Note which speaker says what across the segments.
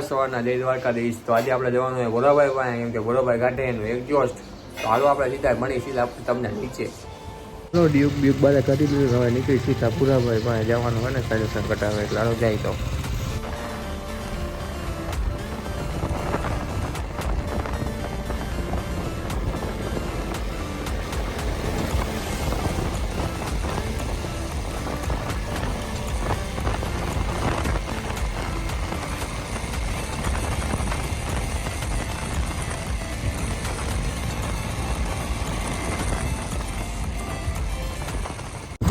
Speaker 1: સવારના જય દ્વારકાધીશ. તો આજે આપણે જવાનું હોય ભોરાભાઈ પાસે, કેમ કે ભોરાભાઈ કાઢે એનું એક્ઝોસ્ટ. તો હાલો આપણે સીધા મળી સીધા તમને નીચે ડ્યુક બ્યુક બધા કાઢી દીધું. હવે નીકળી સીધા ભોરાભાઈ પાસે જવાનું હોય ને સજેશન કટાવે એટલે હાલો જાય. તો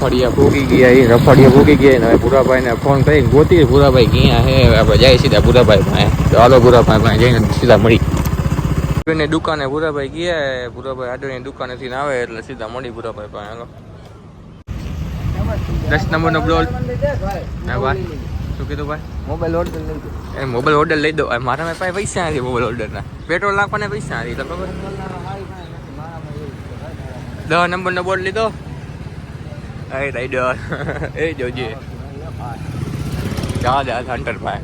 Speaker 1: રફડિયા ભોગી ગયા એ રફડિયા ભોગી ગયા ને હવે ભૂરાભાઈને ફોન કરી ગોતી ભૂરાભાઈ ક્યાં હે. આપણે જાય સીધા ભૂરાભાઈ પાસે. તો હાલો ભૂરાભાઈ પાસે જઈને સીધા મળી ને દુકાને ભૂરાભાઈ ગયા. ભૂરાભાઈ આડોની દુકાનેથી આવે એટલે સીધા મળી ભૂરાભાઈ પાસે. હાલો 10 નંબરનો બ્લોલ ના ભાઈ શું કીધું ભાઈ? મોબાઈલ ઓર્ડર લઈ દો. એ મોબાઈલ ઓર્ડર લઈ દો. મારા પાસે પૈસા નથી મોબાઈલ ઓર્ડરના. પેટ્રોલ નાખવાને પૈસા નથી. તો ખબર 10 નંબરનો બોર્ડ લીધો. એ રાઈડર એ જોજે જા હન્ટર ભાઈ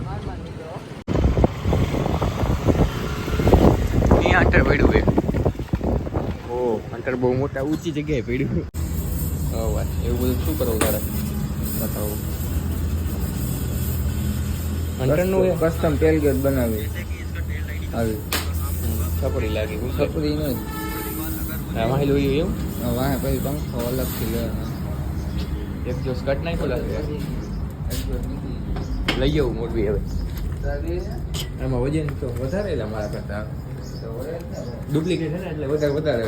Speaker 1: અહીંયા હન્ટર પડ્યું છે. ઓ હન્ટર બહુ મોટા ઊંચી જગ્યાએ પડ્યું. હા ભાઈ એવું બધું શું કરવું તારે બતાવું. હન્ટરનું કસ્ટમ ટેલગેટ બનાવી આવી છપડી લાગી. છપડી નહીં આમાં લોહી એવું વાહ પછી પંખો અલગથી લેવાનો. એક જો સ્કર્ટ નાખ્યો લાગે લઈ જવું મોરબી. હવે એમાં વજન તો વધારે એટલે મારા કરતા ડુપ્લિકેટ છે ને એટલે વધારે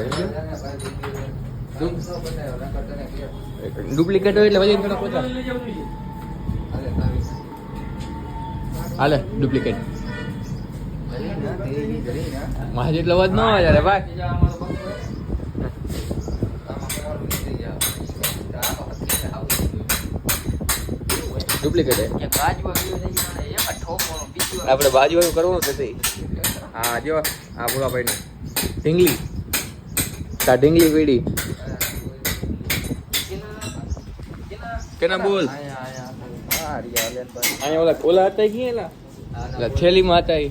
Speaker 1: ડુપ્લિકેટ હોય એટલે વજન થોડા ઓછા હાલે. ડુપ્લિકેટ મારા જેટલો અવાજ ન આવે યાર ભાઈ. ડુપ્લિકેટ આપણે બાજુ કરવું નથી. હા જો આ ભોળાભાઈ ને ઢીંગલી ઢીંગલી પીડી કેના બોલ અહીંયા ઓલા ઓલા હતા ગયેલા થેલીમાં હતા.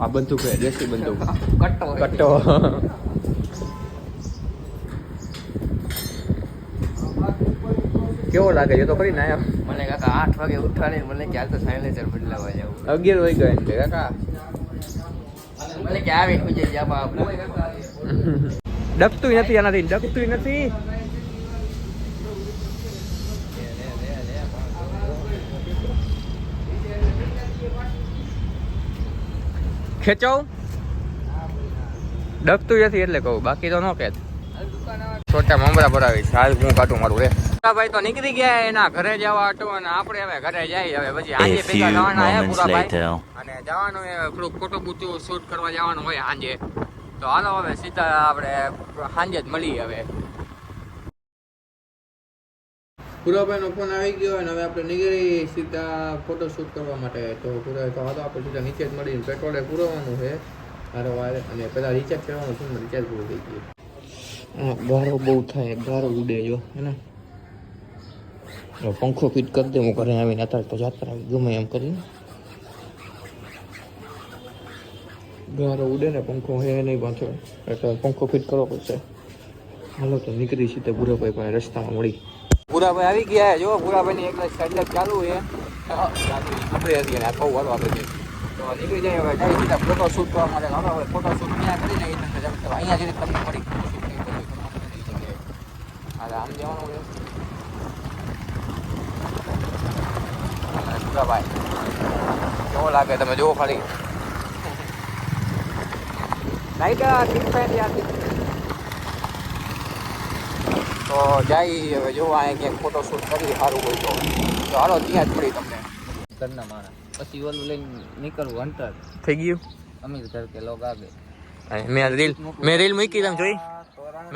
Speaker 1: આ બંદૂક છે દેશી બંદૂક કટ્ટો. કેવો લાગે છે તો ખરી ને? મને કાકા 8 વાગે ઉઠાડે મને ક્યાં તો સાયલેન્સર બદલાવા જાવ. 11 વાગે ગયા એટલે કાકા મને કે આવે ખુજે જાબા ડકતુંય નથી આનાથી ડકતુંય નથી. ખેંચો ડકતુંય નથી એટલે કહું, બાકી તો ન કહેત. છોટા મમરા ભરાવી હાલ હું કાઢું મારું રે. ભાઈ તો નીકળી ગયા એના ઘરે જવા હતો અને આપણે હવે ઘરે જઈએ. હવે પછી આજે ભેગા જવાના હે પૂરાભાઈ અને જવાનું થોડુંક ફોટો બૂટું શૂટ કરવા જવાનું હોય સાંજે. તો હાલો હવે સીધા આપણે સાંજે જ મળીએ. હવે પૂરાભાઈ નો ફોન આવી ગયો અને હવે આપણે નીકળી સીધા ફોટો શૂટ કરવા માટે. તો પૂરા તો હાલો આપણે સીધા નીચે જ મળીને પેટ્રોલે પૂરવાનું છે વારે અને પેલા રિચાર્જ કરવાનું છે. રિચાર્જ પૂરું થઈ ગયું. ગારો બહુ થાય, ગારો ઉડે જો હે ને. પંખો ફિટ કરી દે હું ઘરે આવીને. અત્યારે તો જાત્રા ગમે એમ કરીને ગારો ઉડે ને પંખો હે નહીં પાછો એટલે પંખો ફિટ કરવો પડશે. હાલો તો નીકળી સીધા ભૂરાભાઈ પાસે રસ્તામાં મળી. ભૂરાભાઈ આવી ગયા જો. ભૂરાભાઈની એક સાઈડ ચાલુ છે આપણે હતી ને આખો વાળો આપણે તો નીકળી જાય. હવે જાય સીધા ફોટો શૂટ કરવા માટે. હાલો હવે ફોટો શૂટ ત્યાં કરી લઈએ. અહીંયા જઈને તમને મળી આમ જવાનું છે ભાઈ. કેવો લાગે તમે જુઓ ખાલી. તો જાય હવે જોવા અહીંયા ક્યાંક ફોટો શૂટ કરી સારું હોય તો હાલો ત્યાં જ મળી તમને ઘરના માણસ. પછી ઓલું લઈને નીકળવું અંતર થઈ ગયું. અમીર ઘર કે લોગ આગે મેં રીલ મૂકી તમે જોઈ?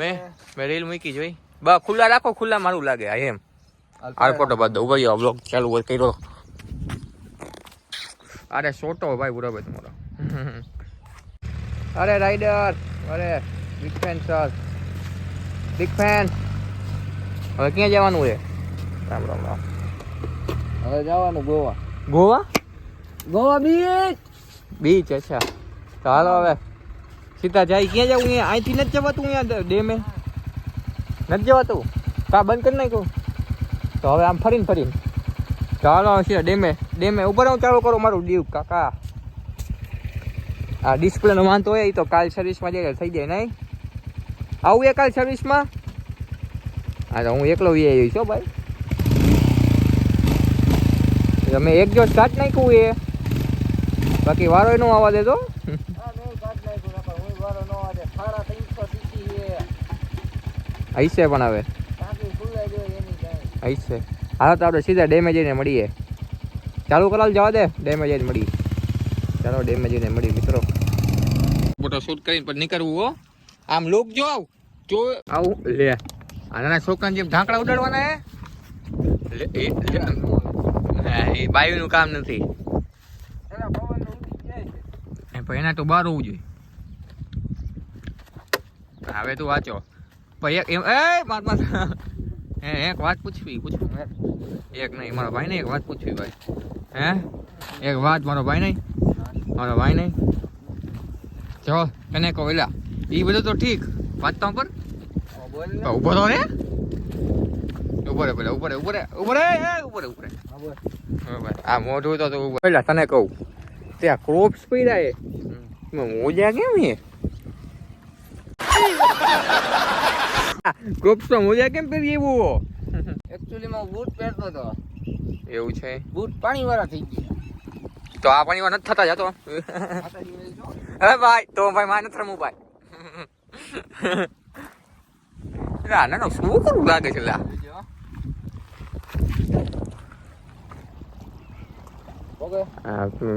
Speaker 1: મેં રીલ મૂકી જોઈ. બા ખુલ્લા રાખો, ખુલ્લા મારું લાગે એમ. આ ફોટો બાદ ઉભા રહ્યો બ્લોગ ચાલુ હોય કર્યો. અરે છોટો ભાઈ બરાબર તમારો. અરે રાઈડર અરે big fan sir big fan. હવે ક્યાં જવાનું છે? રામ રામ રામ. હવે જવાનું ગોવા. ગોવા બીચ અચ્છા. તો હાલો હવે સીધા જાય. ક્યાં જવું? અહીંયા અહીંથી નથી જવાતું, અહીંયા ડેમે નથી જવાતું. કા બંધ કરી નાખ્યું. તો હવે આમ ફરીને ચાલો સીધા ડેમે ઉપર હું ચાલુ કરું મારું ડીવ કાકા. આ ડિસ્પ્લેનો વાંધો હોય એ તો કાલ સર્વિસમાં જઈને થઈ જાય નહીં. આવું એ કાલ સર્વિસમાં. હા તો હું એકલો વી આવી છો ભાઈ. તમે એક જો સ્ટાર્ટ નાખ્યું એ બાકી વારો નો આવવા દેતો. હૈસે પણ હવે હૈસે. હાલો તો આપણે સીધા ડેમે જઈને મળીએ. ચાલુ કરાલ જવા દે, ડેમે જઈને મળીએ. ચાલો ડેમે જઈને મળીએ મિત્રો. ફોટો શૂટ કરીને પછી નીકળવું હો. આમ લોક જો આવું લે. આના છોકરાને જેમ ઢાંકડા ઉડાડવાના હે એ બાયુનું કામ નથી. એના તો બહાર હોવું જોઈએ. હવે તું વાંચો એક વાત પૂછવી એક નહીં મારો ભાઈ ને એક વાત પૂછવી ભાઈ. હે એક વાત મારો ભાઈ નહીં જો તને કહો એલા એ બધું તો ઠીક વાંચતા ઉપર ઉભો તો ને ઉપર આ મોઢું તો પેલા તને કહું ત્યાં ક્રોપ્સ પડ્યા એ મોજા કેમ એ ક્રોપ્સ તો મોજા કેમ પહેરી એવું?
Speaker 2: એકચ્યુઅલી માં બૂટ પહેરતો હતો.
Speaker 1: એવું છે?
Speaker 2: બૂટ પાણી વાળા થઈ ગયા.
Speaker 1: તો આ પાણી વાળા નથી થતા જતો. હે ભાઈ તો ભાઈ મારે નથી રમવું ભાઈ. નાનો શું કરવું લાગે છે લા.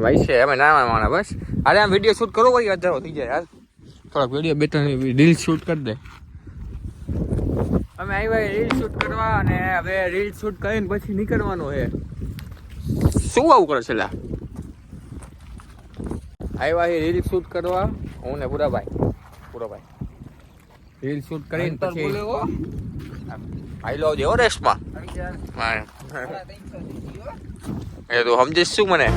Speaker 1: ભાઈ છે અમે ના માના બસ. અરે આમ વિડીયો શૂટ કરવો હોય અધારો થઈ જાય યાર. થોડાક વિડીયો બે ત્રણ રીલ શૂટ કરી દે. અમે આવ્યા રીલ શૂટ કરવા અને હવે રીલ શૂટ કરીને પછી નીકળવાનું છે. શું આવું કરે છે લા? આવ્યા છે રીલ શૂટ કરવા હું ને પૂરાભાઈ રીલ શૂટ કરીને પછી આઈ લો જેવો રેસ્ટમાં એ તો સમજીશ શું મને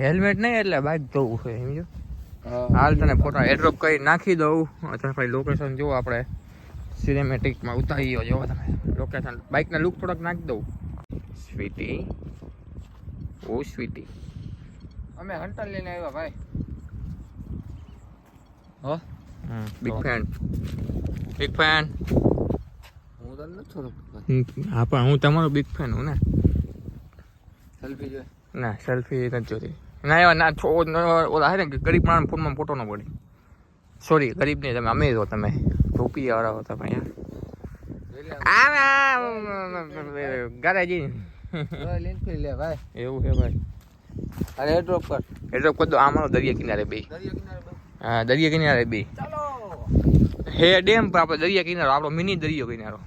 Speaker 1: હેલ્મેટ નહીં એટલે બાઇક ધોવું છે સમજો. હાલ તને ફોટા એડ્રોપ કરી નાખી દઉં. અથવા ભાઈ લોકેશન જો આપણે સિનેમેટિકમાં ઉતારી ગયો જો તમે લોકેશન. બાઇકના લુક થોડાક નાખી દઉં. સ્વીટી ઓ સ્વીટી
Speaker 2: અમે હન્ટર લઈને આવ્યા ભાઈ.
Speaker 1: હો બિગ ફેન
Speaker 2: હું તો નથી.
Speaker 1: હા પણ હું તમારો બિગ ફેન હું ને.
Speaker 2: સેલ્ફી જોઈએ
Speaker 1: ના સેલ્ફી નથી જોતી. ના એવા ના ઓલા હે ને ગરીબ માણસ ફોનમાં ફોટો ન પડી. સોરી ગરીબ નહીં તમે અમીર હો તમે રૂપિયા વાળા હો તમે યાર. ગરાજી
Speaker 2: લે ભાઈ
Speaker 1: એવું છે ભાઈ.
Speaker 2: અરે એડ્રોપ કર
Speaker 1: દો. આમારો દરિયા કિનારે બે. હા દરિયા કિનારે બે હે ડેમ પર આપણે દરિયા કિનારો આપણો મિની દરિયો કિનારો.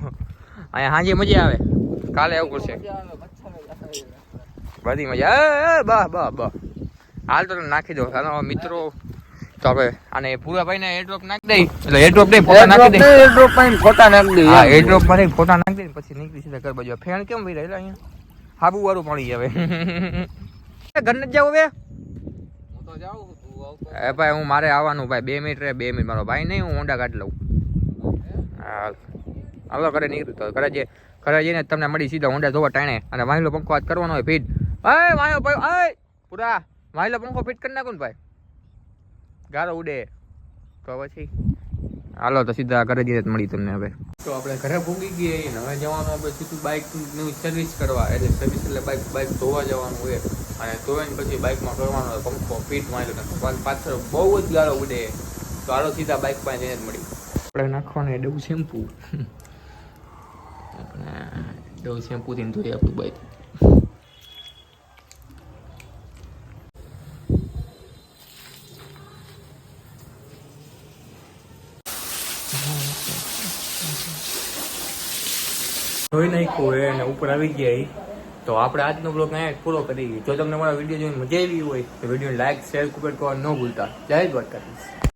Speaker 1: અહીંયા સાંજે મજા આવે. કાલે આવું પડશે બધી મજા. બસ હાલ તો નાખી દો મિત્રો. તો આપણે આને પૂરાભાઈ ને એડ્રોપ નાખી દઈ એટલે એડ્રોપ નહીં ફોટા નાખી દઈ.
Speaker 2: એડ્રોપ માં ફોટા નાખી દઈ.
Speaker 1: હા એડ્રોપ માં ફોટા નાખી દઈ પછી નીકળી સીધા ઘર બાજુ. ફેન કેમ વહી રહ્યા અહીંયા હાબુ વાળું પાણી આવે. ઘર નથી જવું હવે.
Speaker 2: હું તો જાઉં તું આવતો.
Speaker 1: એ ભાઈ હું મારે આવવાનું ભાઈ 2 મિનિટ રે 2 મિનિટ. મારો ભાઈ નહીં હું હોન્ડા કાઢી લઉં. હાલો ઘરે નીકળતો ઘરે જઈને તમને મળી સીધા હોન્ડા જોવા ટાણે અને વાહિલો પંખો વાત કરવાનો હોય ફીટ. વાયો ભાઈ પૂરા વાહિલો પંખો ફિટ કરી નાખું ને ભાઈ ગારો ઉડે તો પછી. હાલો તો સીધા ઘરે જઈને મળી તમને હવે. તો આપણે ઘરે ભૂગી ગઈ ને હવે જવાનું આપણે સીધું બાઇકની સર્વિસ કરવા. એટલે સર્વિસ એટલે બાઇક ધોવા જવાનું હોય અને ધોઈને પછી બાઇકમાં કરવાનો હોય પંખો ફિટ વાહિલો પાછળ બહુ જ ગારો ઉડે. તો હાલો સીધા બાઇક પાસે જઈને જ મળી. આપણે નાખવાનું ડવું શેમ્પુ. આપણે ડવું શેમ્પુથી ધોઈએ આપણું બાઇક. જોઈ નાખ્યું હોય અને ઉપર આવી ગયા તો આપણે આજનો બ્લોગ અહીંયા પૂરો કરી. જો તમને મારા વિડીયો જોઈને મજા આવી હોય તો વિડીયો લાઈક શેર કમેન્ટ કરવા ન ભૂલતા. જય દ્વારકાધીશ.